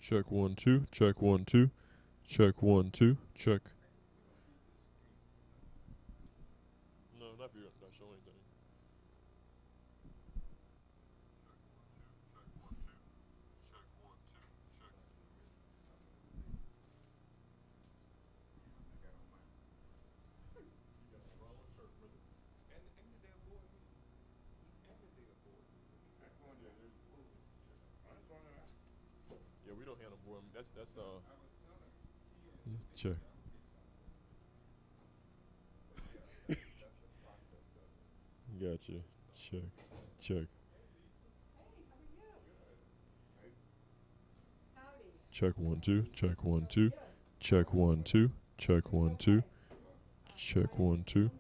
Check 1 2. Check 1 2. Check 1 2. Check. No, not if you're not showing anything. Yeah, we don't handle board. That's check. Gotcha. Check. Check. Check 1 2. Check 1 2. Check 1 2. Check 1 2. Check 1 2.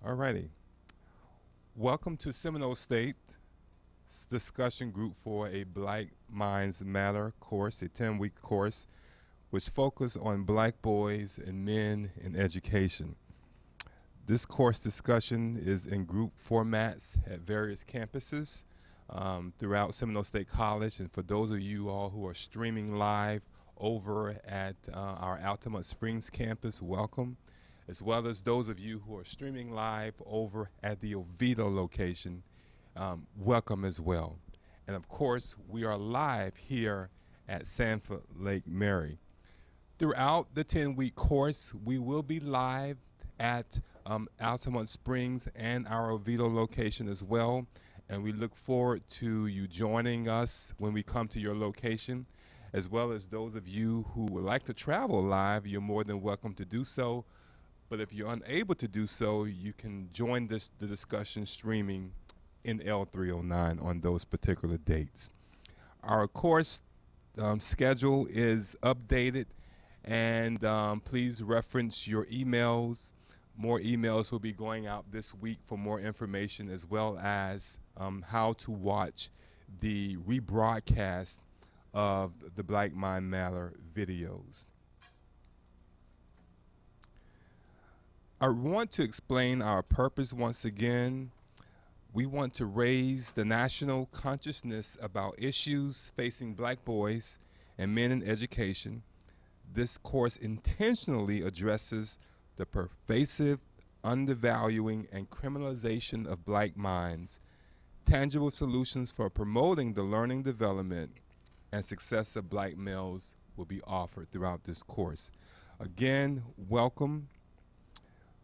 Alrighty. Welcome to Seminole State discussion group for a Black Minds Matter course, a 10-week course which focuses on black boys and men in education. This course discussion is in group formats at various campuses throughout Seminole State College. And for those of you all who are streaming live over at our Altamont Springs campus, welcome. As well as those of you who are streaming live over at the Oviedo location, welcome as well. And of course, we are live here at Sanford Lake Mary. Throughout the 10-week course, we will be live at Altamont Springs and our Oviedo location as well. And we look forward to you joining us when we come to your location. As well as those of you who would like to travel live, you're more than welcome to do so. But if you're unable to do so, you can join the discussion streaming in L309 on those particular dates. Our course schedule is updated, and please reference your emails. More emails will be going out this week for more information, as well as how to watch the rebroadcast of the Black Mind Matter videos. I want to explain our purpose once again. We want to raise the national consciousness about issues facing black boys and men in education. This course intentionally addresses the pervasive undervaluing and criminalization of black minds. Tangible solutions for promoting the learning, development, and success of black males will be offered throughout this course. Again, welcome.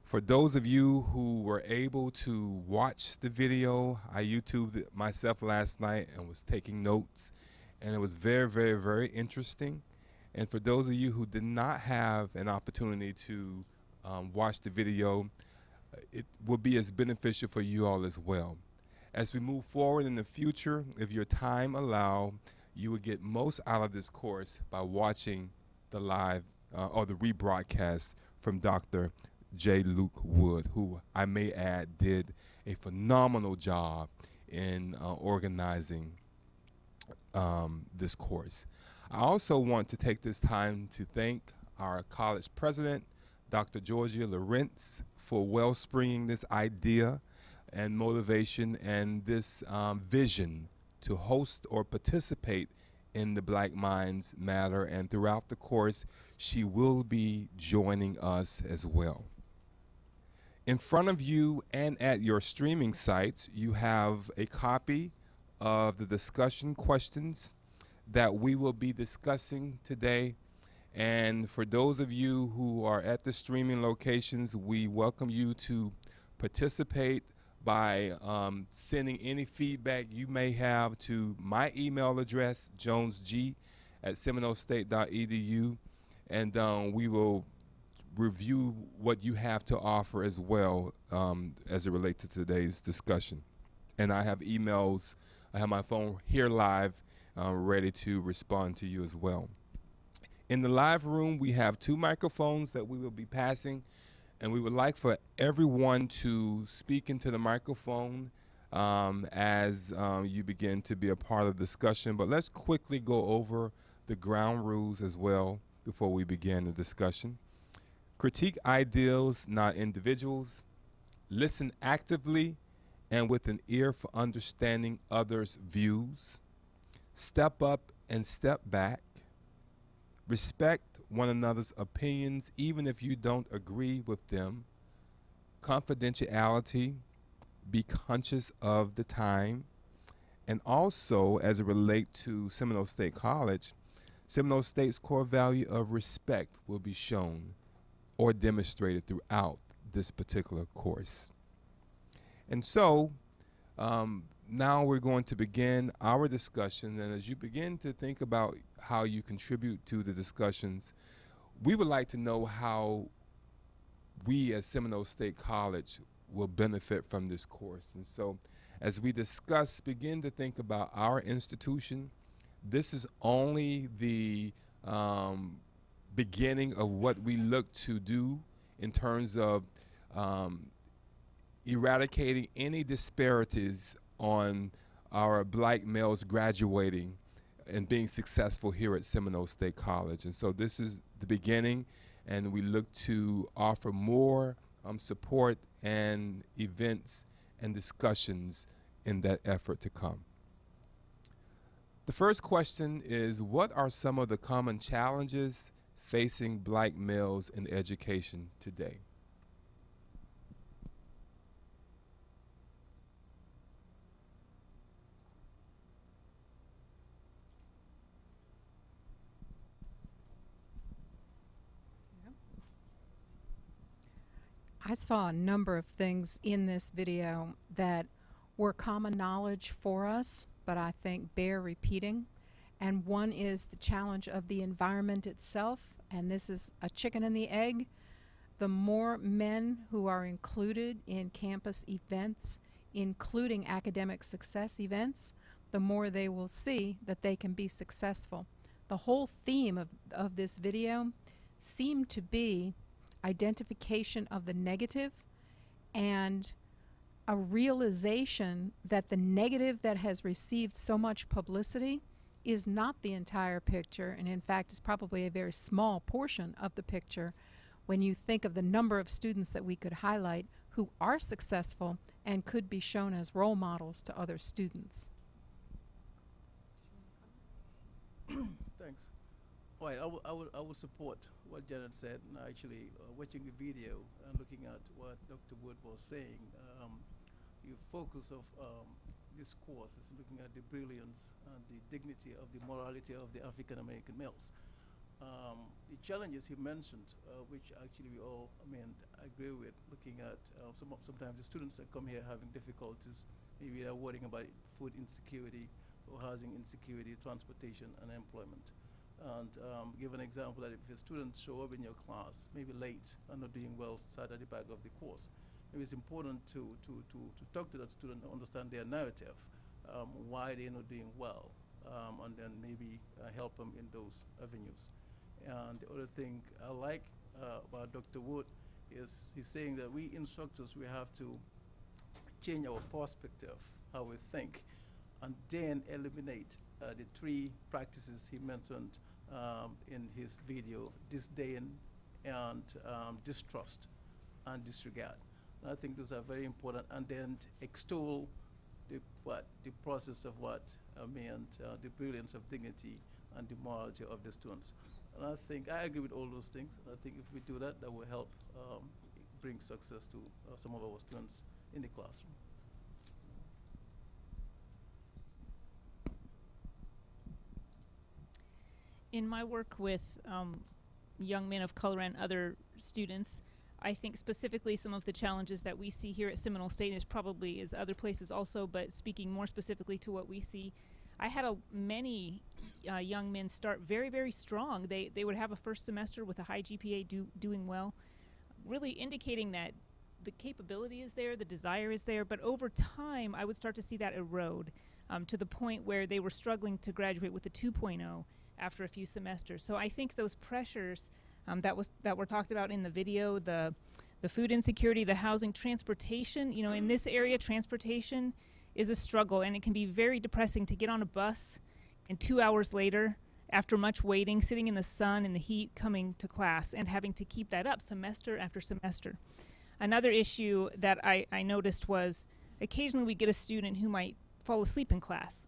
For those of you who were able to watch the video, I YouTubed it myself last night and was taking notes, and it was very, very, very interesting. And for those of you who did not have an opportunity to watch the video, it will be as beneficial for you all as well. As we move forward in the future, if your time allow, you will get most out of this course by watching the live or the rebroadcast from Dr. J. Luke Wood, who I may add did a phenomenal job in organizing this course. I also want to take this time to thank our college president, Dr. Georgia Lawrence, for wellspringing this idea and motivation and this vision to host or participate in the Black Minds Matter. And throughout the course, she will be joining us as well. In front of you and at your streaming sites, you have a copy of the discussion questions that we will be discussing today. And for those of you who are at the streaming locations, we welcome you to participate by sending any feedback you may have to my email address, jonesg@seminolestate.edu, and we will review what you have to offer as well as it relates to today's discussion. And I have emails, I have my phone here live, ready to respond to you as well. In the live room, we have 2 microphones that we will be passing, and we would like for everyone to speak into the microphone as you begin to be a part of the discussion. But let's quickly go over the ground rules as well before we begin the discussion. Critique ideals, not individuals. Listen actively and with an ear for understanding others' views. Step up and step back. Respect one another's opinions, even if you don't agree with them. Confidentiality. Be conscious of the time. And also, as it relates to Seminole State College, Seminole State's core value of respect will be shown or demonstrated throughout this particular course. And so now we're going to begin our discussion, and as you begin to think about how you contribute to the discussions, we would like to know how we as Seminole State College will benefit from this course. And so as we discuss, begin to think about our institution. This is only the beginning of what we look to do in terms of eradicating any disparities on our black males graduating and being successful here at Seminole State College. And so this is the beginning, and we look to offer more support and events and discussions in that effort to come. The first question is, what are some of the common challenges facing black males in education today? I saw a number of things in this video that were common knowledge for us, but I think bear repeating. And one is the challenge of the environment itself, and this is a chicken and the egg. The more men who are included in campus events, including academic success events, the more they will see that they can be successful. The whole theme of this video seemed to be identification of the negative and a realization that the negative that has received so much publicity is not the entire picture, and in fact is probably a very small portion of the picture when you think of the number of students that we could highlight who are successful and could be shown as role models to other students. Thanks. Right, I would support what Janet said. And actually, watching the video and looking at what Dr. Wood was saying, the focus of this course is looking at the brilliance and the dignity of the morality of the African American males. The challenges he mentioned, which actually we all, agree with, looking at sometimes the students that come here having difficulties, maybe they're worrying about food insecurity or housing insecurity, transportation, and employment. And give an example that if a student show up in your class, maybe late and not doing well, start at the back of the course, maybe it's important to talk to that student and understand their narrative, why they're not doing well, and then maybe help them in those avenues. And the other thing I like about Dr. Wood is he's saying that we instructors, we have to change our perspective, how we think, and then eliminate the three practices he mentioned in his video: disdain and distrust and disregard. And I think those are very important. And then extol the process of the brilliance of dignity and the morality of the students. And I think I agree with all those things. I think if we do that, that will help bring success to some of our students in the classroom. In my work with young men of color and other students, I think specifically some of the challenges that we see here at Seminole State is other places also, but speaking more specifically to what we see, I had many young men start very, very strong. They would have a first semester with a high GPA doing well, really indicating that the capability is there, the desire is there, but over time I would start to see that erode to the point where they were struggling to graduate with a 2.0 after a few semesters. So I think those pressures that were talked about in the video, the food insecurity, the housing, transportation, in this area, transportation is a struggle, and it can be very depressing to get on a bus and 2 hours later, after much waiting, sitting in the sun and the heat, coming to class and having to keep that up semester after semester. Another issue that I noticed was occasionally we get a student who might fall asleep in class.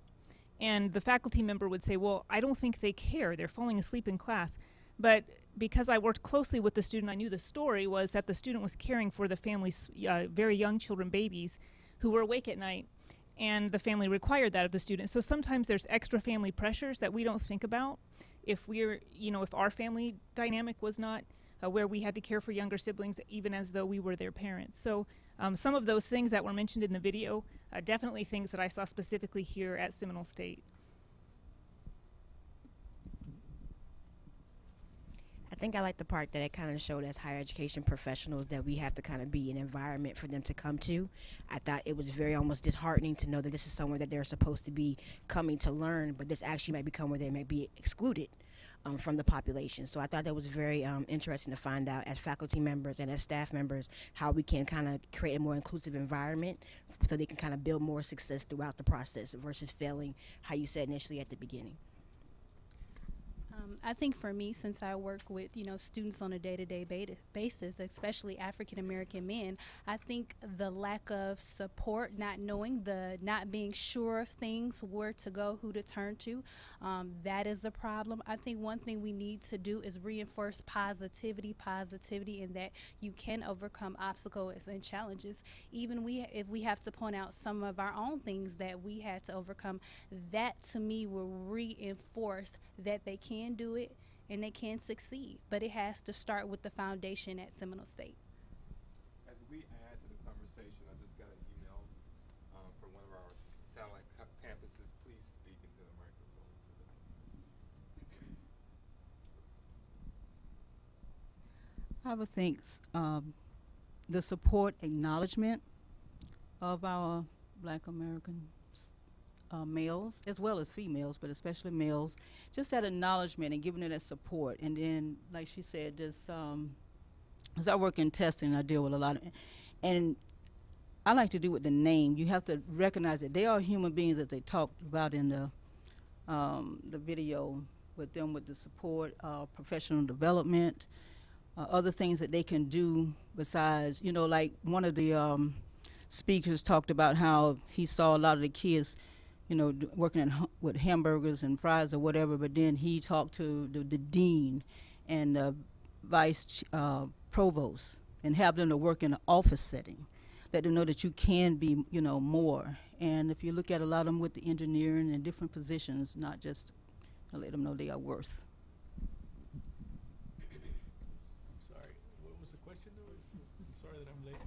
And the faculty member would say, well, I don't think they care. They're falling asleep in class. But because I worked closely with the student, I knew the story was that the student was caring for the family's very young children, babies, who were awake at night. And the family required that of the student. So sometimes there's extra family pressures that we don't think about. If if our family dynamic was not where we had to care for younger siblings, even as though we were their parents. So some of those things that were mentioned in the video, definitely things that I saw specifically here at Seminole State. I think I like the part that it kind of showed as higher education professionals that we have to kind of be an environment for them to come to. I thought it was very almost disheartening to know that this is somewhere that they're supposed to be coming to learn, but this actually might become where they may be excluded. from the population. So I thought that was very interesting to find out as faculty members and as staff members how we can kind of create a more inclusive environment so they can kind of build more success throughout the process versus failing, how you said initially at the beginning. I think for me, since I work with, students on a day-to-day basis, especially African American men, I think the lack of support, not being sure of things, where to go, who to turn to, that is the problem. I think one thing we need to do is reinforce positivity in that you can overcome obstacles and challenges. Even if we have to point out some of our own things that we had to overcome, that to me will reinforce that they can do it and they can succeed, but it has to start with the foundation at Seminole State. As we add to the conversation, I just got an email from one of our satellite campuses. Please speak into the microphone. I would think the support acknowledgement of our Black American males as well as females, but especially males, just that acknowledgement and giving it that support. And then, like she said, this as I work in testing, I deal with a lot of, and I like to do with the name. You have to recognize that they are human beings, as they talked about in the video, with them with the support, professional development, other things that they can do besides, like one of the speakers talked about how he saw a lot of the kids working with hamburgers and fries or whatever, but then he talked to the dean and the vice provost and have them to work in an office setting. Let them know that you can be, more. And if you look at a lot of them with the engineering and different positions, not just let them know they are worth. Sorry, what was the question? I'm sorry that I'm late.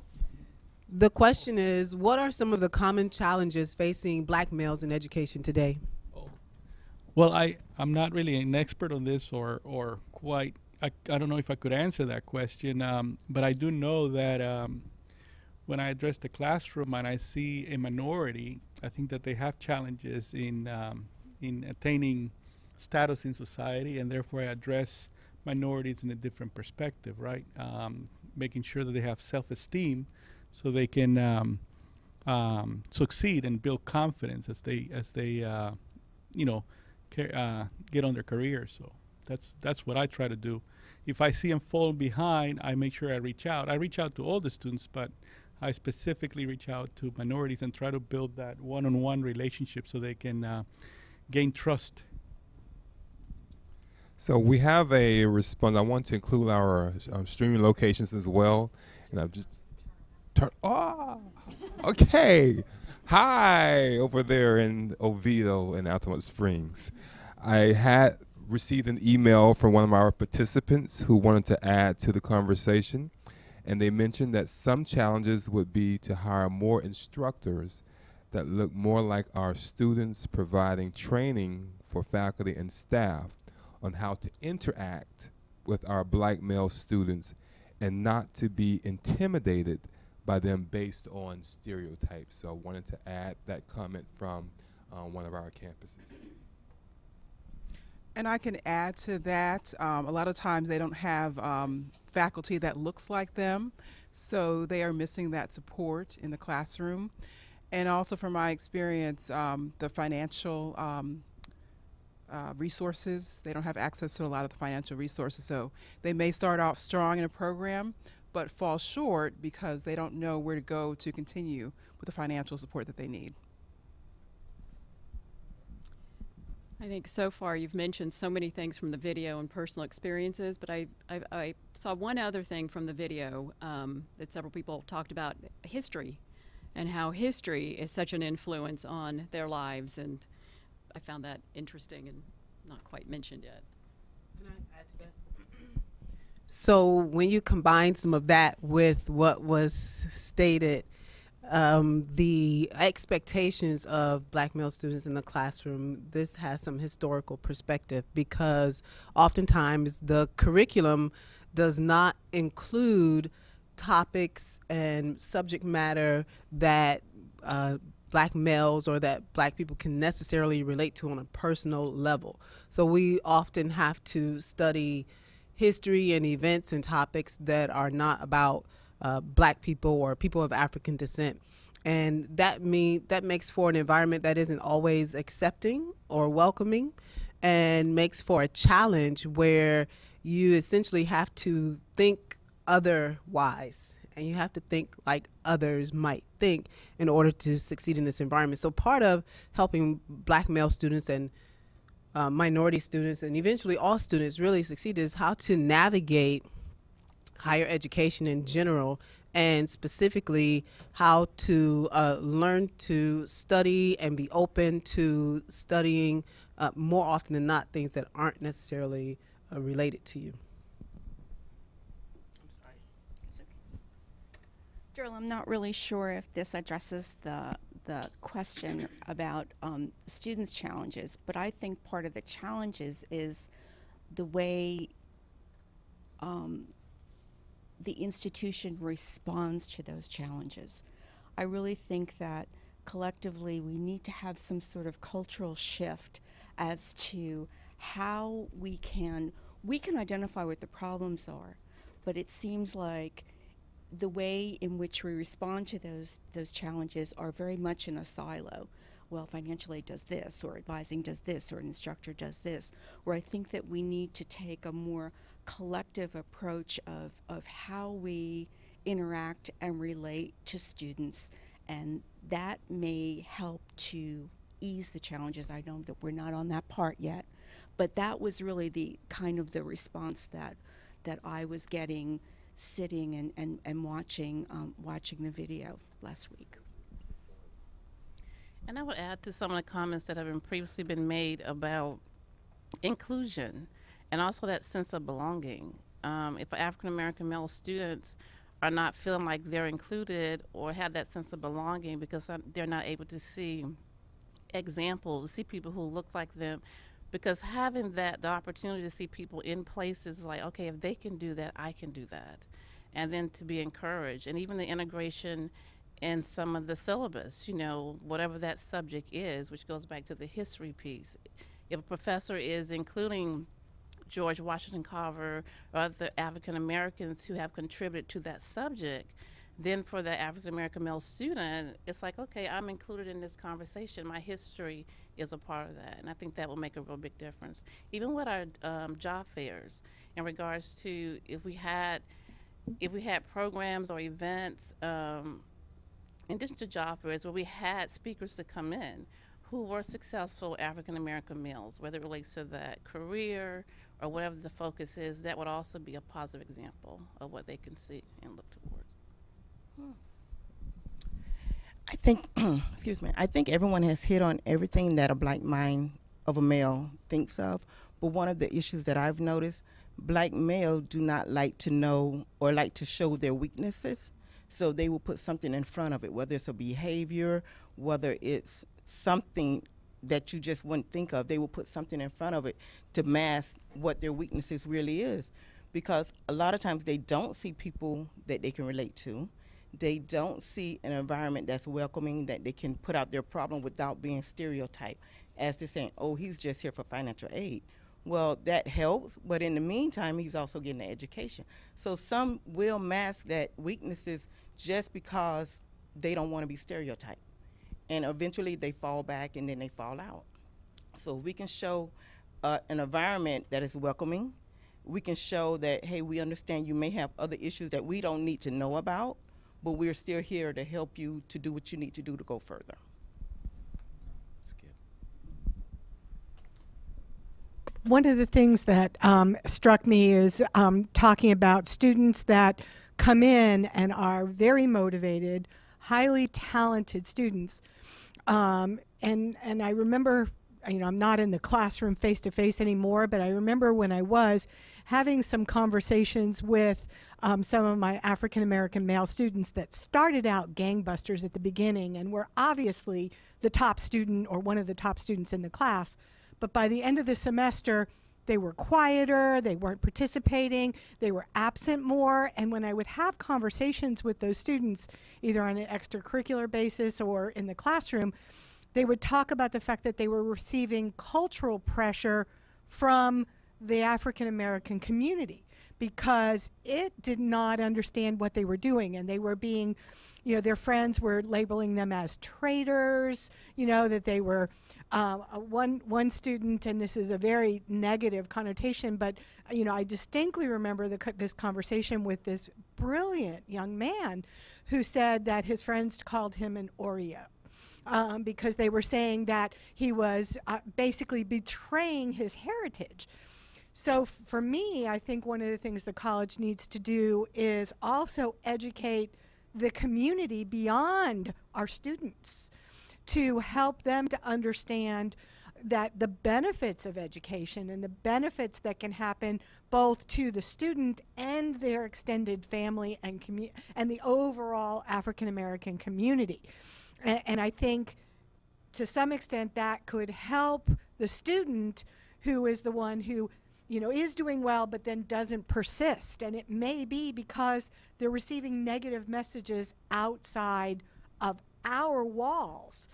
The question is, what are some of the common challenges facing Black males in education today? Oh, well, I'm not really an expert on this or quite. I don't know if I could answer that question, but I do know that when I address the classroom and I see a minority, I think that they have challenges in attaining status in society, and therefore I address minorities in a different perspective, right? Making sure that they have self-esteem, so they can succeed and build confidence as they get on their careers. So that's what I try to do. If I see them falling behind, I make sure I reach out. I reach out to all the students, but I specifically reach out to minorities and try to build that one-on-one relationship so they can gain trust. So we have a response. I want to include our streaming locations as well, and I've just okay. Hi, over there in Oviedo and Altamont Springs. I had received an email from one of our participants who wanted to add to the conversation, and they mentioned that some challenges would be to hire more instructors that look more like our students, providing training for faculty and staff on how to interact with our Black male students and not to be intimidated by them based on stereotypes. So I wanted to add that comment from one of our campuses. And I can add to that, a lot of times they don't have faculty that looks like them, so they are missing that support in the classroom. And also from my experience, the financial resources, they don't have access to a lot of the financial resources, so they may start off strong in a program, but fall short because they don't know where to go to continue with the financial support that they need. I think so far you've mentioned so many things from the video and personal experiences, but I saw one other thing from the video that several people talked about, history, and how history is such an influence on their lives, and I found that interesting and not quite mentioned yet. Can I add to that? So when you combine some of that with what was stated, the expectations of Black male students in the classroom, this has some historical perspective, because oftentimes the curriculum does not include topics and subject matter that black males or that black people can necessarily relate to on a personal level. So we often have to study history and events and topics that are not about black people or people of African descent. And that makes for an environment that isn't always accepting or welcoming, and makes for a challenge where you essentially have to think otherwise, and you have to think like others might think in order to succeed in this environment. So part of helping black male students and minority students, and eventually all students, really succeed is how to navigate higher education in general, and specifically how to learn to study and be open to studying more often than not things that aren't necessarily related to you. Gerald, I'm not really sure if this addresses the question about students' challenges, but I think part of the challenges is the way the institution responds to those challenges. I really think that collectively we need to have some sort of cultural shift as to how we can identify what the problems are, but it seems like the way in which we respond to those challenges are very much in a silo. Well, financial aid does this, or advising does this, or an instructor does this, where I think that we need to take a more collective approach of how we interact and relate to students, and that may help to ease the challenges. I know that we're not on that part yet, but that was really the kind of the response that I was getting sitting and watching the video last week. And I would add to some of the comments that have previously been made about inclusion and also that sense of belonging. If African American male students are not feeling like they're included or have that sense of belonging because they're not able to see examples, to see people who look like them, because having the opportunity to see people in places like, okay, if they can do that, I can do that. And then to be encouraged, and even the integration in some of the syllabus, whatever that subject is, which goes back to the history piece. If a professor is including George Washington Carver or other African Americans who have contributed to that subject, then for the African American male student, it's like, okay, I'm included in this conversation. My history is a part of that, and I think that will make a real big difference. Even with our job fairs, in regards to if we had programs or events, in addition to job fairs, where we had speakers to come in who were successful African American males, whether it relates to that career or whatever the focus is, that would also be a positive example of what they can see and look towards. I think, excuse me, I think everyone has hit on everything that a black mind of a male thinks of. But one of the issues that I've noticed, black males do not like to know or like to show their weaknesses. So they will put something in front of it, whether it's a behavior, whether it's something that you just wouldn't think of. They will put something in front of it to mask what their weaknesses really is. Because a lot of times they don't see people that they can relate to. They don't see an environment that's welcoming, that they can put out their problem without being stereotyped, as they're saying, oh, he's just here for financial aid. Well, that helps, but in the meantime, he's also getting an education. So some will mask that weaknesses just because they don't want to be stereotyped. And eventually they fall back and then they fall out. So we can show an environment that is welcoming. We can show that, hey, we understand you may have other issues that we don't need to know about, but we're still here to help you to do what you need to do to go further. One of the things that struck me is talking about students that come in and are very motivated, highly talented students. And I remember, I'm not in the classroom face-to-face anymore, but I remember when I was having some conversations with some of my African-American male students that started out gangbusters at the beginning and were obviously the top student or one of the top students in the class. But by the end of the semester, they were quieter, they weren't participating, they were absent more. And when I would have conversations with those students, either on an extracurricular basis or in the classroom, they would talk about the fact that they were receiving cultural pressure from the African American community because it did not understand what they were doing, and they were being, you know, their friends were labeling them as traitors, you know, that they were one student, and this is a very negative connotation, but you know, I distinctly remember this conversation with this brilliant young man who said that his friends called him an Oreo. Because they were saying that he was basically betraying his heritage. So for me, I think one of the things the college needs to do is also educate the community beyond our students to help them to understand that the benefits of education and the benefits that can happen both to the student and their extended family and the overall African American community. And I think to some extent that could help the student who is the one who, you know, is doing well but then doesn't persist. And it may be because they're receiving negative messages outside of our walls.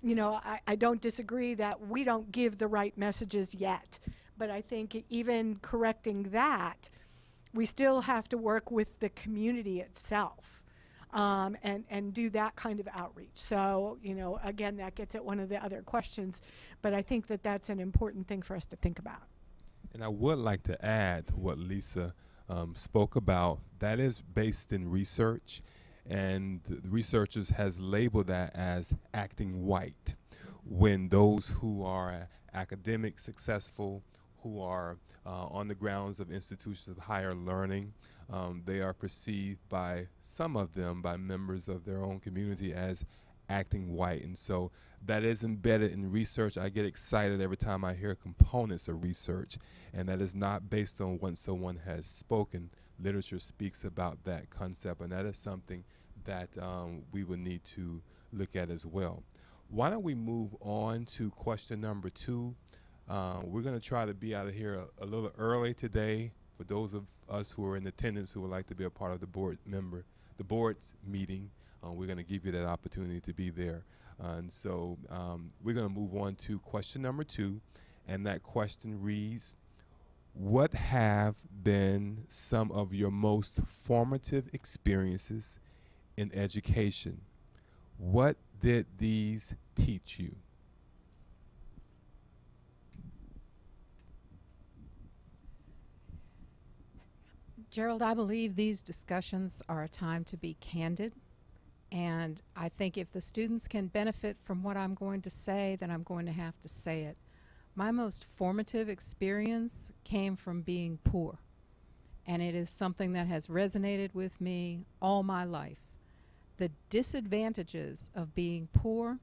You know, I don't disagree that we don't give the right messages yet. But I think even correcting that, we still have to work with the community itself. And do that kind of outreach. So, you know, again, that gets at one of the other questions, but I think that that's an important thing for us to think about. And I would like to add what Lisa spoke about. That is based in research, and the researchers has labeled that as acting white, when those who are academic successful, who are on the grounds of institutions of higher learning, they are perceived by some of them, by members of their own community, as acting white. And so that is embedded in research. I get excited every time I hear components of research, and that is not based on what someone has spoken. Literature speaks about that concept, and that is something that we would need to look at as well. Why don't we move on to question number 2? We're going to try to be out of here a little early today. For those of us who are in attendance who would like to be a part of the board's meeting, we're going to give you that opportunity to be there. And so we're going to move on to question number 2, and that question reads, what have been some of your most formative experiences in education? What did these teach you? Gerald, I believe these discussions are a time to be candid. And I think if the students can benefit from what I'm going to say, then I'm going to have to say it. My most formative experience came from being poor. And it is something that has resonated with me all my life. The disadvantages of being poor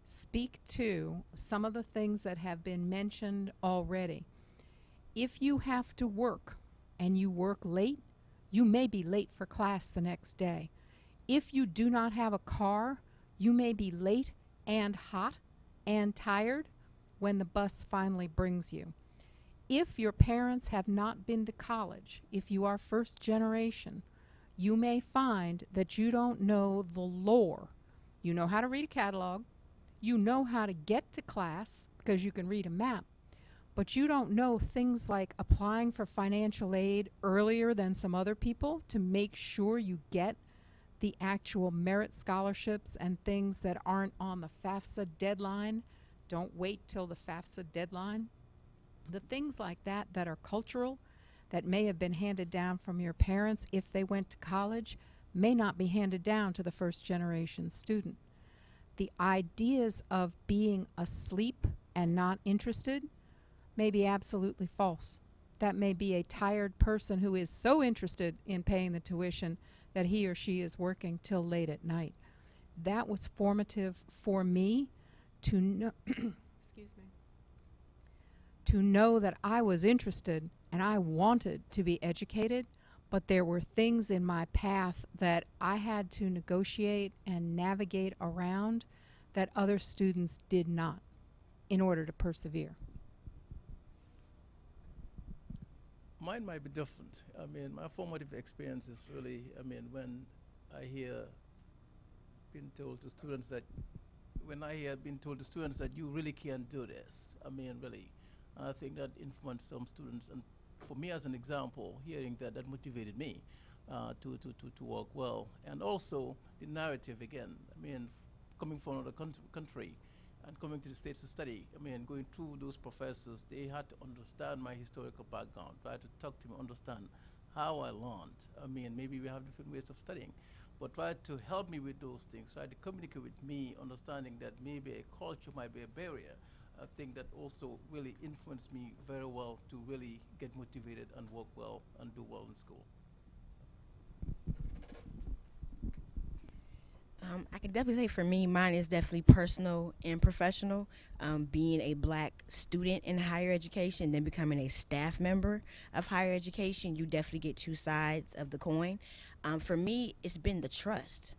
speak to some of the things that have been mentioned already. If you have to work, and you work late, you may be late for class the next day. If you do not have a car, you may be late and hot and tired when the bus finally brings you. If your parents have not been to college, if you are first generation, you may find that you don't know the lore. You know how to read a catalog, you know how to get to class because you can read a map, but you don't know things like applying for financial aid earlier than some other people to make sure you get the actual merit scholarships and things that aren't on the FAFSA deadline. Don't wait till the FAFSA deadline. The things like that that are cultural, that may have been handed down from your parents if they went to college, may not be handed down to the first generation student. The ideas of being asleep and not interested may be absolutely false. That may be a tired person who is so interested in paying the tuition that he or she is working till late at night. That was formative for me to know excuse me, to know that I was interested and I wanted to be educated, but there were things in my path that I had to negotiate and navigate around that other students did not in order to persevere. Mine might be different. I mean, my formative experience is really, I mean, when I hear being told to students that, when I hear being told to students that you really can't do this, I mean, really, I think that influenced some students. And for me, as an example, hearing that, that motivated me to work well. And also the narrative again, I mean, coming from another country and coming to the States to study, I mean, going through those professors, they had to understand my historical background, try to talk to me, understand how I learned. I mean, maybe we have different ways of studying, but try to help me with those things, try to communicate with me, understanding that maybe a culture might be a barrier. I think that also really influenced me very well to really get motivated and work well and do well in school. I can definitely say for me, mine is definitely personal and professional. Being a black student in higher education, then becoming a staff member of higher education, you definitely get two sides of the coin. For me, it's been the trust,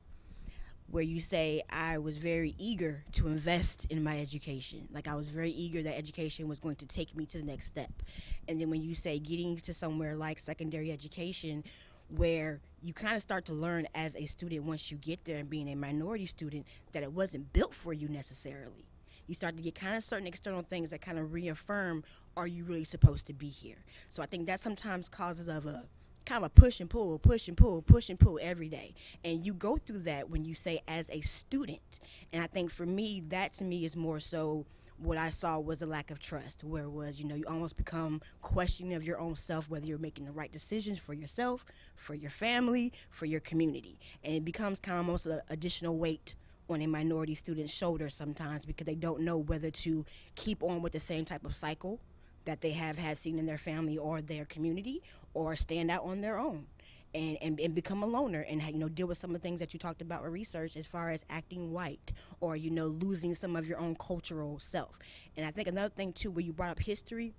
where you say I was very eager to invest in my education. Like I was very eager that education was going to take me to the next step. And then when you say getting to somewhere like secondary education, where you kind of start to learn as a student once you get there and being a minority student that it wasn't built for you necessarily. You start to get kind of certain external things that kind of reaffirm, are you really supposed to be here? So I think that sometimes causes of a kind of a push and pull, push and pull, push and pull every day. And you go through that when you say as a student. And I think for me, that to me is more so what I saw was a lack of trust, where it was, you know, you almost become questioning of your own self, whether you're making the right decisions for yourself, for your family, for your community. And it becomes kind of almost an additional weight on a minority student's shoulders sometimes, because they don't know whether to keep on with the same type of cycle that they have had seen in their family or their community, or stand out on their own. And become a loner and, you know, deal with some of the things that you talked about with research as far as acting white, or, you know, losing some of your own cultural self. And I think another thing too, where you brought up history,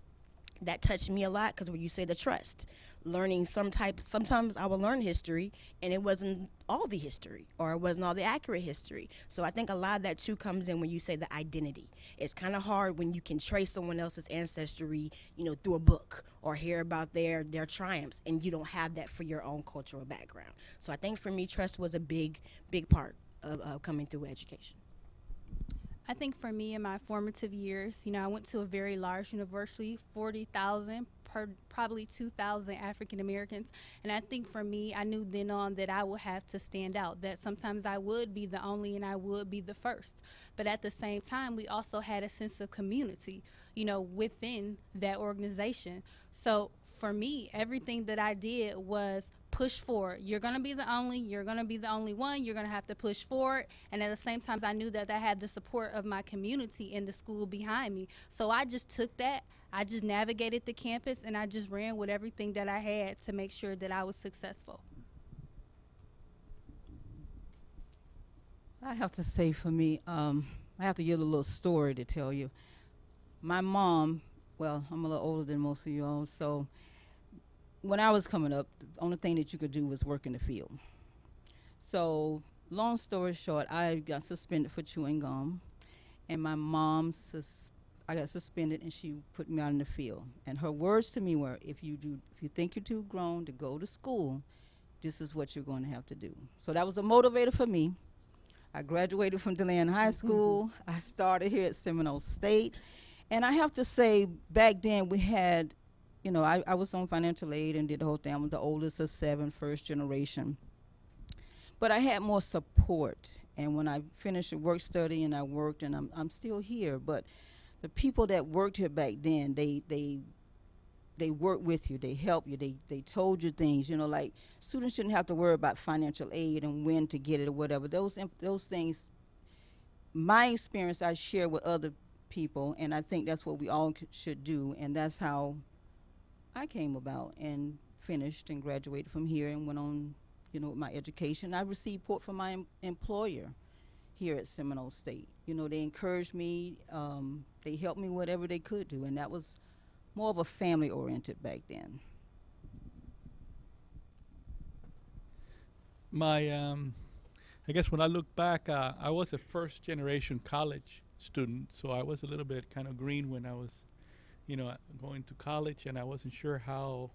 that touched me a lot, because when you say the trust, learning sometimes I will learn history and it wasn't all the history, or it wasn't all the accurate history. So I think a lot of that too comes in when you say the identity. It's kind of hard when you can trace someone else's ancestry, you know, through a book, or hear about their triumphs, and you don't have that for your own cultural background. So I think for me, trust was a big part of coming through education. I think for me in my formative years, you know, I went to a very large university, 40,000, probably 2,000 African Americans. And I think for me, I knew then on that I would have to stand out, that sometimes I would be the only and I would be the first. But at the same time, we also had a sense of community, you know, within that organization. So for me, everything that I did was push forward. You're going to be the only one. You're going to have to push forward. And at the same time, I knew that I had the support of my community in the school behind me. So I just took that. I just navigated the campus, and I just ran with everything that I had to make sure that I was successful. I have to say, for me, I have to give a little story to tell you. My mom, well, I'm a little older than most of you all, so when I was coming up, the only thing that you could do was work in the field. So, long story short, I got suspended for chewing gum, and my mom, I got suspended, and she put me out in the field. And her words to me were, if you think you're too grown to go to school, this is what you're going to have to do. So that was a motivator for me. I graduated from DeLand High School. I started here at Seminole State. And I have to say, back then we had, you know, I was on financial aid and did the whole thing. I was the oldest of 7, first generation. But I had more support. And when I finished work study and I worked, and I'm still here, but the people that worked here back then, they work with you, they help you, they told you things, you know, like students shouldn't have to worry about financial aid and when to get it or whatever. Those things, my experience I share with other people, and I think that's what we all should do, and that's how I came about and finished and graduated from here and went on, you know, with my education. I received support from my employer here at Seminole State. You know, they encouraged me, they helped me whatever they could do, and that was more of a family-oriented back then. I guess when I look back, I was a first-generation college student, so I was a little bit kind of green when I was, you know, going to college, and I wasn't sure how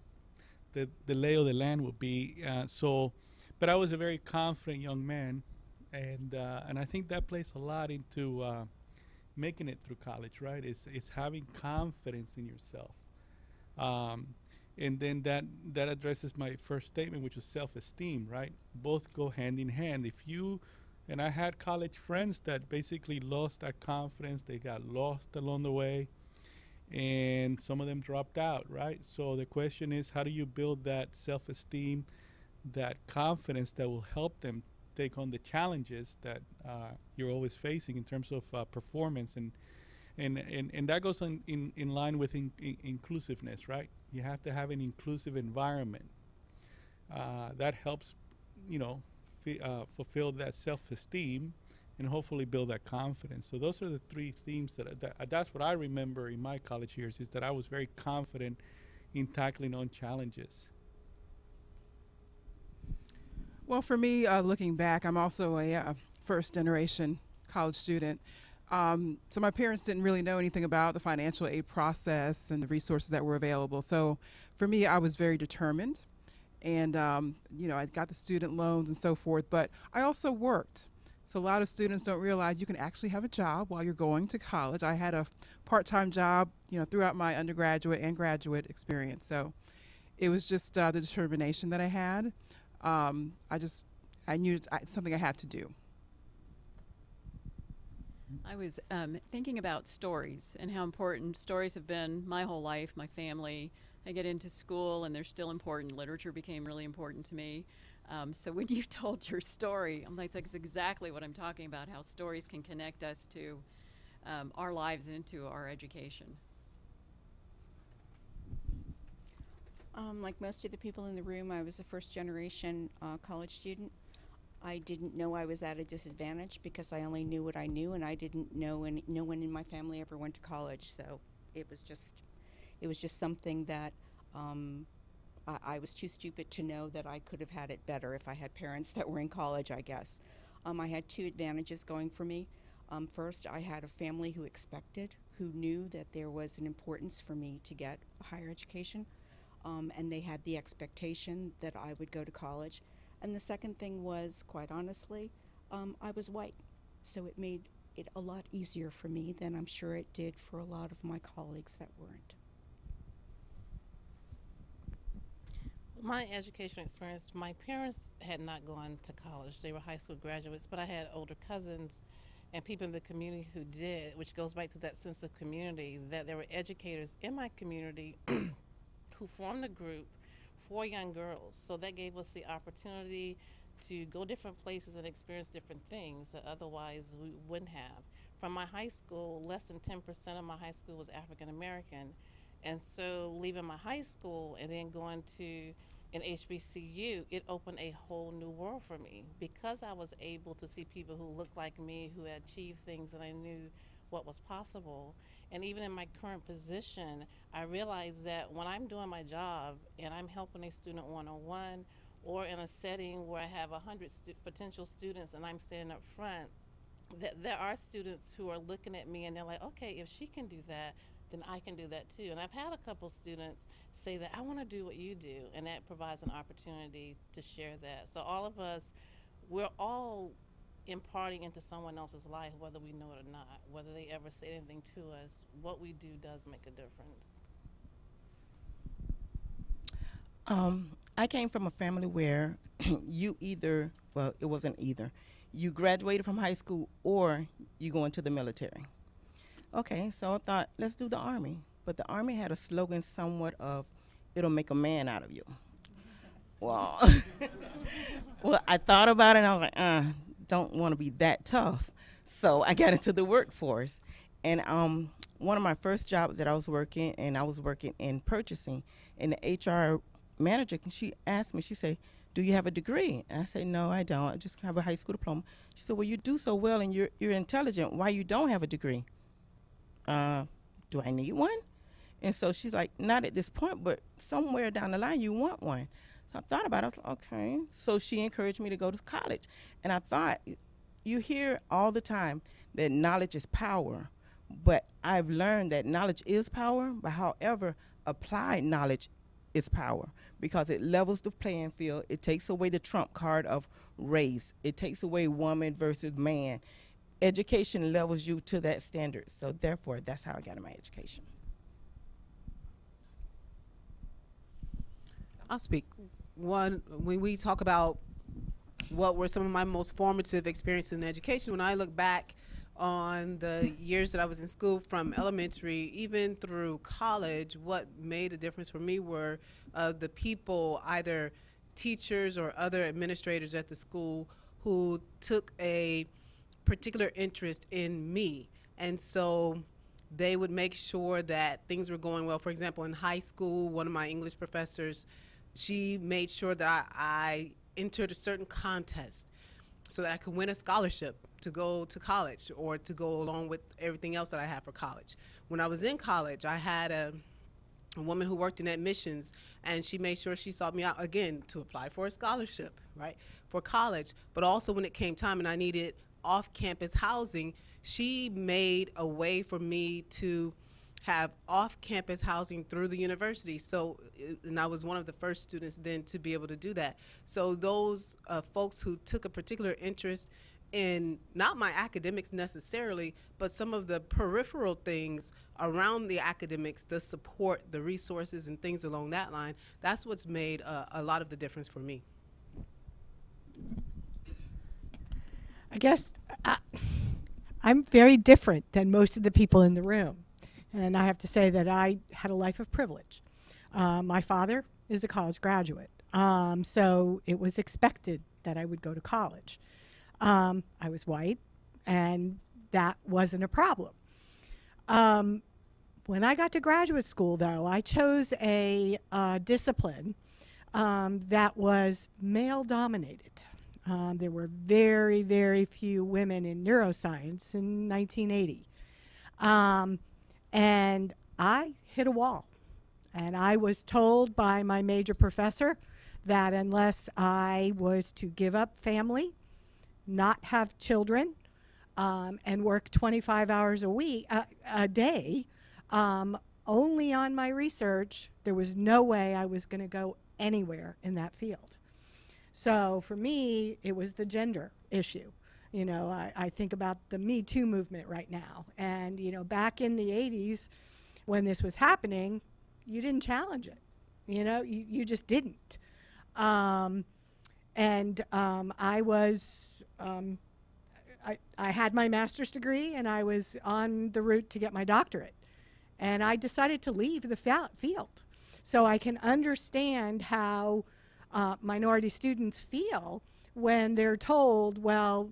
the lay of the land would be. But I was a very confident young man, and I think that plays a lot into making it through college, right? It's having confidence in yourself. And then that addresses my first statement, which was self-esteem, right? Both go hand in hand. And I had college friends that basically lost that confidence. They got lost along the way, and some of them dropped out, right? So the question is, how do you build that self-esteem, that confidence that will help them take on the challenges that you're always facing in terms of performance, and that goes in line with inclusiveness, right? You have to have an inclusive environment that helps, fulfill that self-esteem and hopefully build that confidence. So those are the three themes that's what I remember in my college years, is that I was very confident in tackling on challenges. Well, for me, looking back, I'm also a first-generation college student. So my parents didn't really know anything about the financial aid process and the resources that were available. So for me, I was very determined. And, I got the student loans and so forth, but I also worked. So a lot of students don't realize you can actually have a job while you're going to college. I had a part-time job, throughout my undergraduate and graduate experience. So it was just the determination that I had. I knew it's something I had to do. I was thinking about stories and how important stories have been my whole life, my family. I get into school and they're still important. Literature became really important to me. So when you told your story, I'm like, that's exactly what I'm talking about, how stories can connect us to our lives and into our education. Like most of the people in the room, I was a first-generation college student. I didn't know I was at a disadvantage because I only knew what I knew, and I didn't know, and no one in my family ever went to college. So it was just something that I was too stupid to know that I could have had it better if I had parents that were in college, I guess. I had two advantages going for me. First, I had a family who knew that there was an importance for me to get a higher education, and they had the expectation that I would go to college. And the second thing was, quite honestly, I was white, so it made it a lot easier for me than I'm sure it did for a lot of my colleagues that weren't. My educational experience, my parents had not gone to college. They were high school graduates, but I had older cousins and people in the community who did, which goes back to that sense of community, that there were educators in my community who formed a group for young girls. So that gave us the opportunity to go different places and experience different things that otherwise we wouldn't have. From my high school, less than 10% of my high school was African American. And so leaving my high school and then going to an HBCU, it opened a whole new world for me because I was able to see people who looked like me, who had achieved things, and I knew what was possible. And even in my current position, I realize that when I'm doing my job and I'm helping a student one-on-one, or in a setting where I have 100 potential students and I'm standing up front, that there are students who are looking at me and they're like, okay, if she can do that, then I can do that too. And I've had a couple students say that I want to do what you do, and that provides an opportunity to share that. So all of us, we're all imparting into someone else's life, whether we know it or not, whether they ever say anything to us. What we do does make a difference. I came from a family where it wasn't either. You graduated from high school or you go into the military. Okay, so I thought, let's do the Army. But the Army had a slogan somewhat of, it'll make a man out of you. Well, well, I thought about it and I was like, don't want to be that tough. So I got into the workforce. And one of my first jobs that I was working in purchasing, and the HR manager, she asked me, she said, do you have a degree? And I said, no, I don't. I just have a high school diploma. She said, well, you do so well and you're intelligent. Why you don't have a degree? Do I need one? And so she's like, not at this point, but somewhere down the line you want one. So I thought about it. I was like, okay. So she encouraged me to go to college. And I thought, you hear all the time that knowledge is power, but I've learned that knowledge is power, but however, applied knowledge is power, because it levels the playing field. It takes away the trump card of race. It takes away woman versus man. Education levels you to that standard. So therefore, that's how I got in my education. I'll speak. One, when we talk about what were some of my most formative experiences in education, when I look back on the years that I was in school, from elementary even through college, what made a difference for me were the people, either teachers or other administrators at the school, who took a particular interest in me. And so they would make sure that things were going well. For example, in high school, one of my English professors, she made sure that I entered a certain contest so that I could win a scholarship to go to college, or to go along with everything else that I had for college. When I was in college, I had a woman who worked in admissions, and she made sure she sought me out again to apply for a scholarship, right, for college. But also when it came time and I needed off-campus housing, she made a way for me to have off-campus housing through the university. So, and I was one of the first students then to be able to do that. So those folks who took a particular interest in not my academics necessarily, but some of the peripheral things around the academics, the support, the resources, and things along that line, that's what's made a lot of the difference for me. I guess I'm very different than most of the people in the room. And I have to say that I had a life of privilege. My father is a college graduate, so it was expected that I would go to college. I was white, and that wasn't a problem. When I got to graduate school, though, I chose a discipline that was male-dominated. There were very, very few women in neuroscience in 1980. And I hit a wall. And I was told by my major professor that unless I was to give up family, not have children, and work 25 hours a day, only on my research, there was no way I was going to go anywhere in that field. So for me, it was the gender issue. You know, I think about the Me Too movement right now. And, you know, back in the 80s, when this was happening, you didn't challenge it. You know, you just didn't. I had my master's degree, and I was on the route to get my doctorate. And I decided to leave the field so I can understand how minority students feel when they're told, well,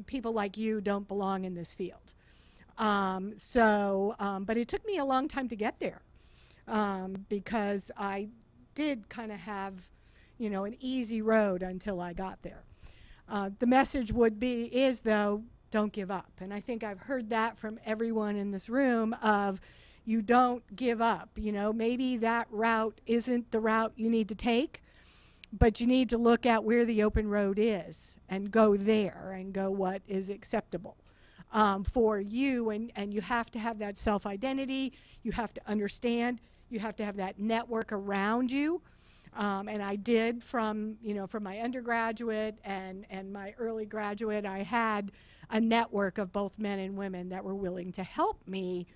people like you don't belong in this field. But it took me a long time to get there because I did kind of have, you know, an easy road until I got there. The message is though, don't give up. And I think I've heard that from everyone in this room of, you don't give up. You know, maybe that route isn't the route you need to take, but you need to look at where the open road is and go there and go what is acceptable for you. And you have to have that self-identity. You have to understand. You have to have that network around you. And I did from my undergraduate and my early graduate, I had a network of both men and women that were willing to help me,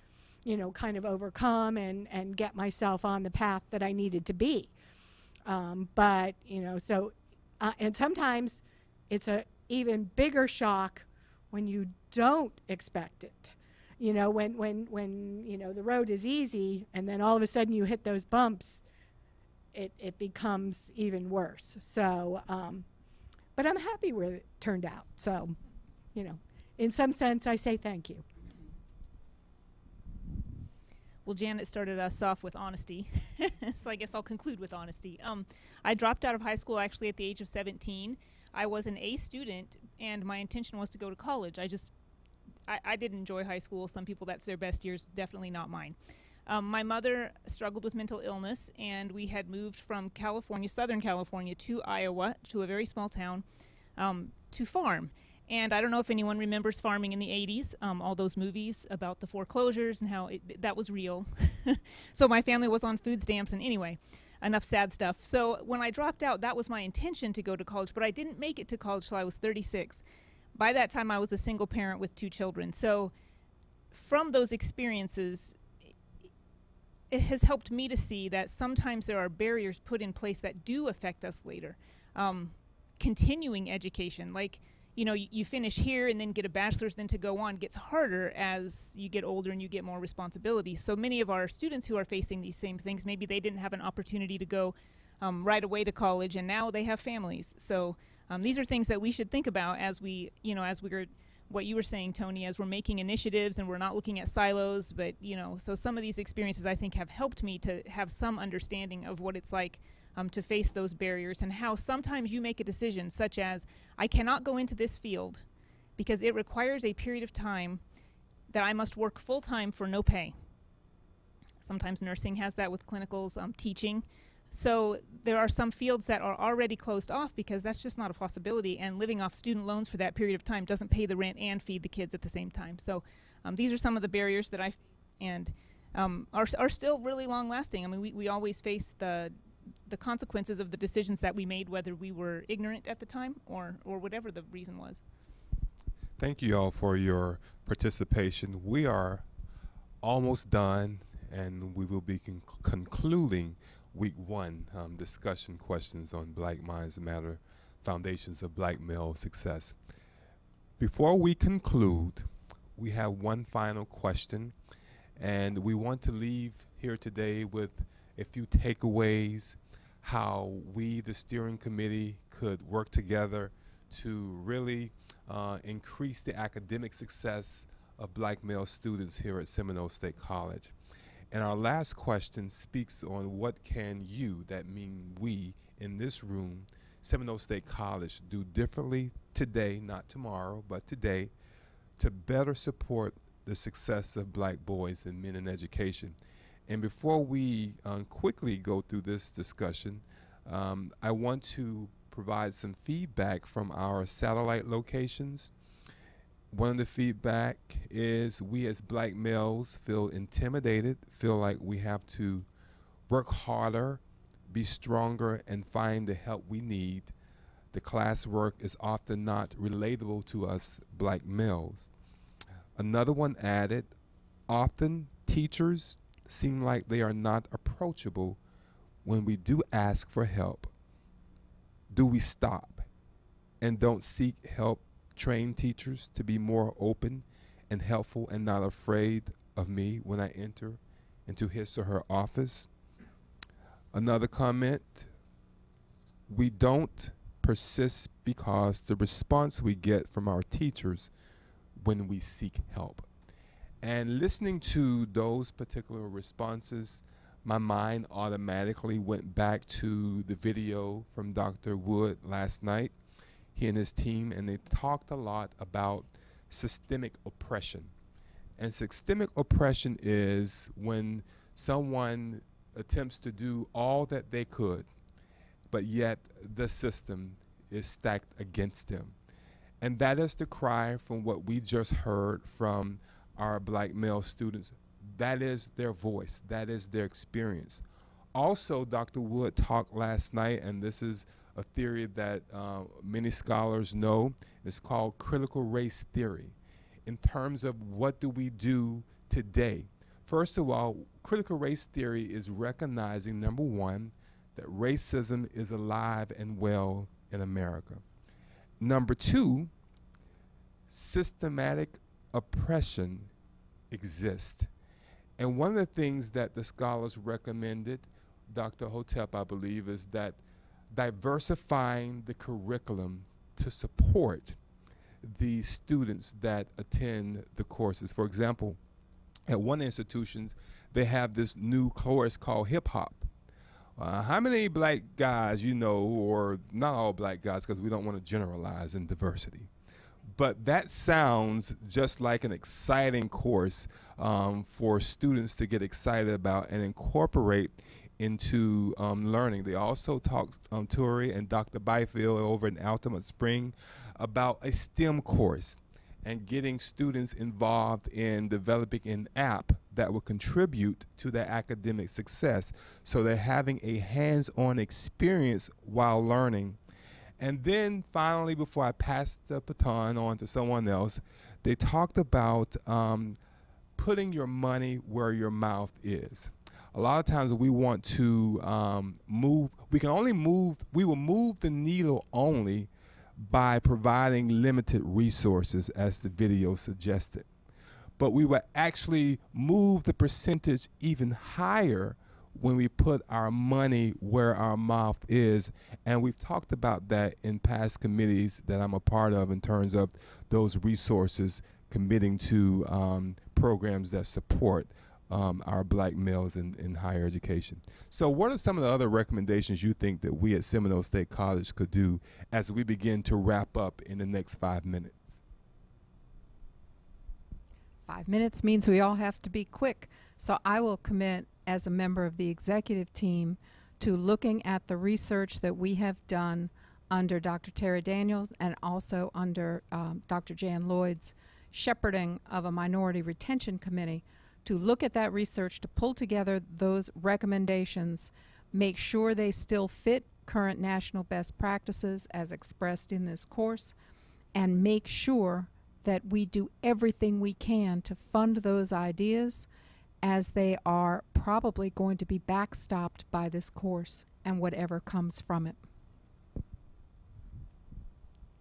you know, kind of overcome and get myself on the path that I needed to be. But, you know, and sometimes it's a even bigger shock when you don't expect it. You know, when you know, the road is easy and then all of a sudden you hit those bumps, it becomes even worse. So, but I'm happy where it turned out. So, you know, in some sense, I say thank you. Well, Janet started us off with honesty, so I guess I'll conclude with honesty. I dropped out of high school actually at the age of 17. I was an A student, and my intention was to go to college. I didn't enjoy high school. Some people, that's their best years, definitely not mine. My mother struggled with mental illness, and we had moved from California, Southern California, to Iowa, to a very small town, to farm. And I don't know if anyone remembers farming in the 80s, all those movies about the foreclosures and how that was real. So my family was on food stamps, and anyway, enough sad stuff. So when I dropped out, that was my intention to go to college, but I didn't make it to college till I was 36. By that time, I was a single parent with 2 children. So from those experiences, it has helped me to see that sometimes there are barriers put in place that do affect us later. Continuing education, like, you know, you finish here and then get a bachelor's, then to go on gets harder as you get older and you get more responsibilities. So many of our students who are facing these same things, maybe they didn't have an opportunity to go right away to college, and now they have families. So these are things that we should think about as we, you know, as we're, what you were saying, Tony, as we're making initiatives and we're not looking at silos, but, you know, so some of these experiences I think have helped me to have some understanding of what it's like to face those barriers, and how sometimes you make a decision such as, I cannot go into this field because it requires a period of time that I must work full-time for no pay. Sometimes nursing has that with clinicals, teaching. So there are some fields that are already closed off because that's just not a possibility, and living off student loans for that period of time doesn't pay the rent and feed the kids at the same time. So these are some of the barriers that I face, and are still really long-lasting. I mean, we always face the consequences of the decisions that we made, whether we were ignorant at the time or whatever the reason was. Thank you all for your participation. We are almost done, and we will be concluding week 1 discussion questions on Black Minds Matter, Foundations of Black Male Success. Before we conclude, we have one final question, and we want to leave here today with a few takeaways, how we, the steering committee, could work together to really increase the academic success of Black male students here at Seminole State College. And our last question speaks on what can you, that mean we in this room, Seminole State College, do differently today, not tomorrow, but today, to better support the success of Black boys and men in education. And before we quickly go through this discussion, I want to provide some feedback from our satellite locations. One of the feedback is we as Black males feel intimidated, feel like we have to work harder, be stronger, and find the help we need. The classwork is often not relatable to us Black males. Another one added, often teachers seem like they are not approachable when we do ask for help. Do we stop and don't seek help, train teachers to be more open and helpful and not afraid of me when I enter into his or her office? Another comment, we don't persist because the response we get from our teachers when we seek help. And listening to those particular responses, my mind automatically went back to the video from Dr. Wood last night, he and his team, and they talked a lot about systemic oppression. And systemic oppression is when someone attempts to do all that they could, but yet the system is stacked against them. And that is the cry from what we just heard from our Black male students. That is their voice. That is their experience. Also, Dr. Wood talked last night, and this is a theory that many scholars know. It's called critical race theory. In terms of what do we do today? First of all, critical race theory is recognizing, number one, that racism is alive and well in America. Number two, systematic oppression exists. And one of the things that the scholars recommended, Dr. Hotep, I believe, is that diversifying the curriculum to support the students that attend the courses. For example, at one institution, they have this new course called hip hop. How many Black guys you know, or not all Black guys, because we don't want to generalize in diversity, but that sounds just like an exciting course for students to get excited about and incorporate into learning. They also talked, Turi and Dr. Byfield over in Altamont Spring, about a STEM course and getting students involved in developing an app that will contribute to their academic success. So they're having a hands-on experience while learning. And then finally, before I pass the baton on to someone else, they talked about putting your money where your mouth is. A lot of times we want to we will move the needle only by providing limited resources, as the video suggested. But we will actually move the percentage even higher when we put our money where our mouth is. And we've talked about that in past committees that I'm a part of in terms of those resources committing to programs that support our black males in higher education. So what are some of the other recommendations you think that we at Seminole State College could do as we begin to wrap up in the next 5 minutes? 5 minutes means we all have to be quick. So I will commit as a member of the executive team to looking at the research that we have done under Dr. Tara Daniels and also under Dr. Jan Lloyd's shepherding of a minority retention committee, to look at that research, to pull together those recommendations, make sure they still fit current national best practices as expressed in this course, and make sure that we do everything we can to fund those ideas, as they are probably going to be backstopped by this course and whatever comes from it.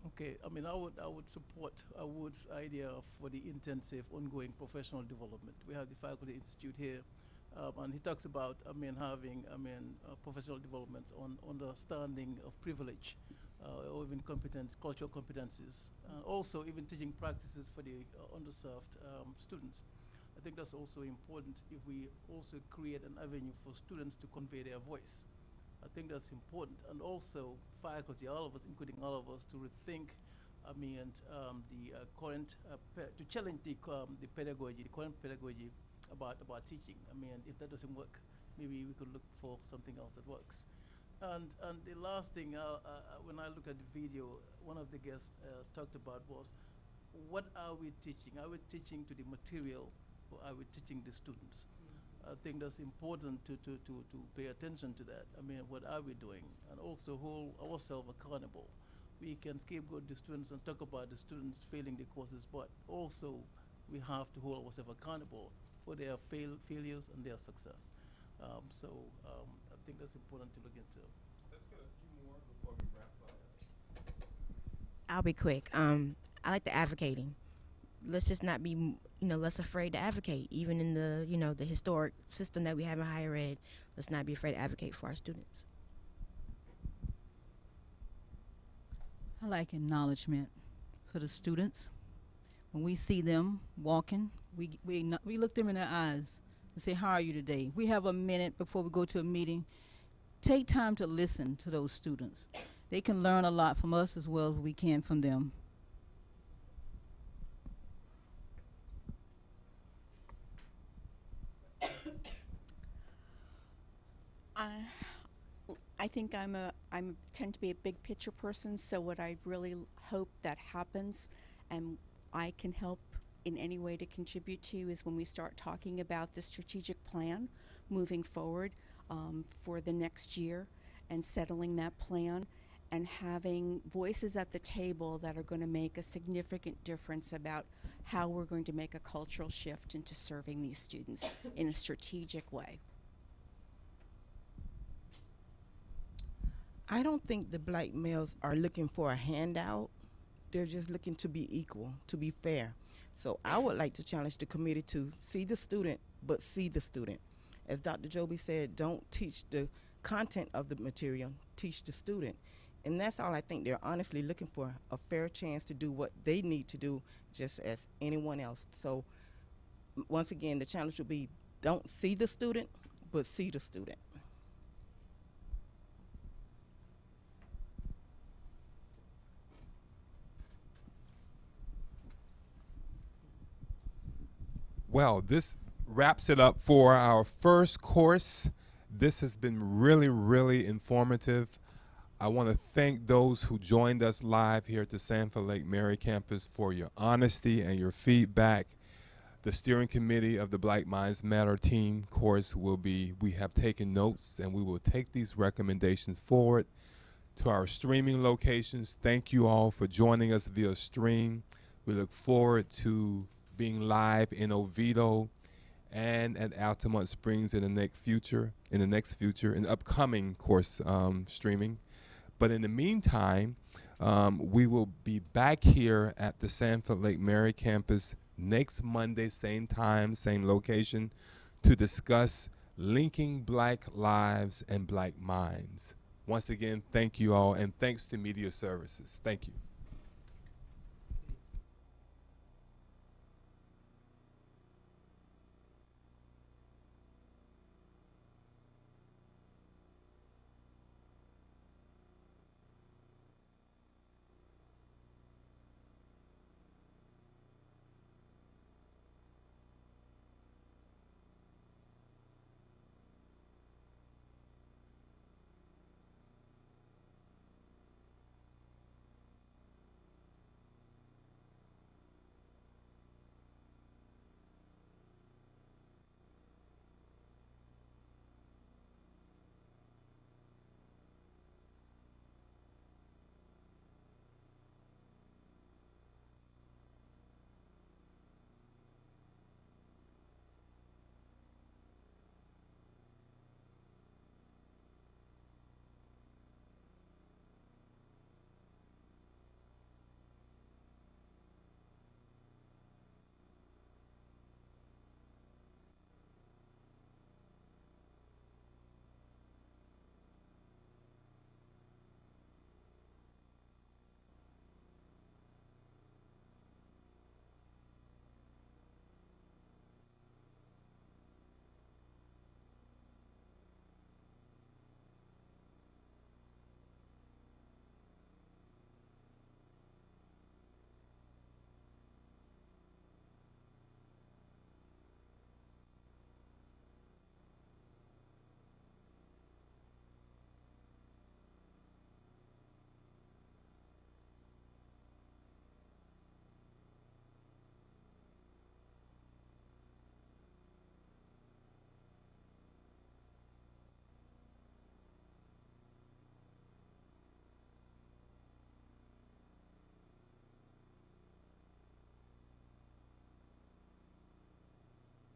Okay, I mean, I would support Wood's idea for the intensive ongoing professional development. We have the Faculty Institute here, and he talks about, having, professional development on understanding of privilege, or even cultural competencies, also even teaching practices for the underserved students. I think that's also important if we also create an avenue for students to convey their voice. I think that's important, and also faculty, all of us, including all of us, to rethink, the current, to challenge the pedagogy, the current pedagogy about teaching. If that doesn't work, maybe we could look for something else that works. And the last thing, when I look at the video, one of the guests talked about was, what are we teaching? Are we teaching to the material, or are we teaching the students? I think that's important to pay attention to that. What are we doing? And also hold ourselves accountable. We can scapegoat the students and talk about the students failing the courses, but also we have to hold ourselves accountable for their failures and their success. I think that's important to look into. Let's get a few more before we wrap up. I'll be quick. I like the advocating. Let's just not be, less afraid to advocate, even in the, the historic system that we have in higher ed. Let's not be afraid to advocate for our students. I like acknowledgement for the students. When we see them walking, we look them in their eyes and say, how are you today? We have a minute before we go to a meeting. Take time to listen to those students. They can learn a lot from us as well as we can from them. I think I tend to be a big picture person, so what I really hope that happens and I can help in any way to contribute to is when we start talking about the strategic plan moving forward for the next year and settling that plan and having voices at the table that are going to make a significant difference about how we're going to make a cultural shift into serving these students in a strategic way. I don't think the black males are looking for a handout. They're just looking to be equal, to be fair. So I would like to challenge the committee to see the student, but see the student. As Dr. Joby said, don't teach the content of the material, teach the student. And that's all I think. They're honestly looking for, a fair chance to do what they need to do just as anyone else. So once again, the challenge will be, don't see the student, but see the student. Well, this wraps it up for our first course. This has been really, really informative. I want to thank those who joined us live here at the Sanford Lake Mary campus for your honesty and your feedback. The steering committee of the Black Minds Matter team course we have taken notes, and we will take these recommendations forward to our streaming locations. Thank you all for joining us via stream. We look forward to being live in Oviedo and at Altamont Springs in the next future, in upcoming course streaming. But in the meantime, we will be back here at the Sanford Lake Mary campus next Monday, same time, same location, to discuss linking Black lives and Black minds. Once again, thank you all, and thanks to Media Services. Thank you.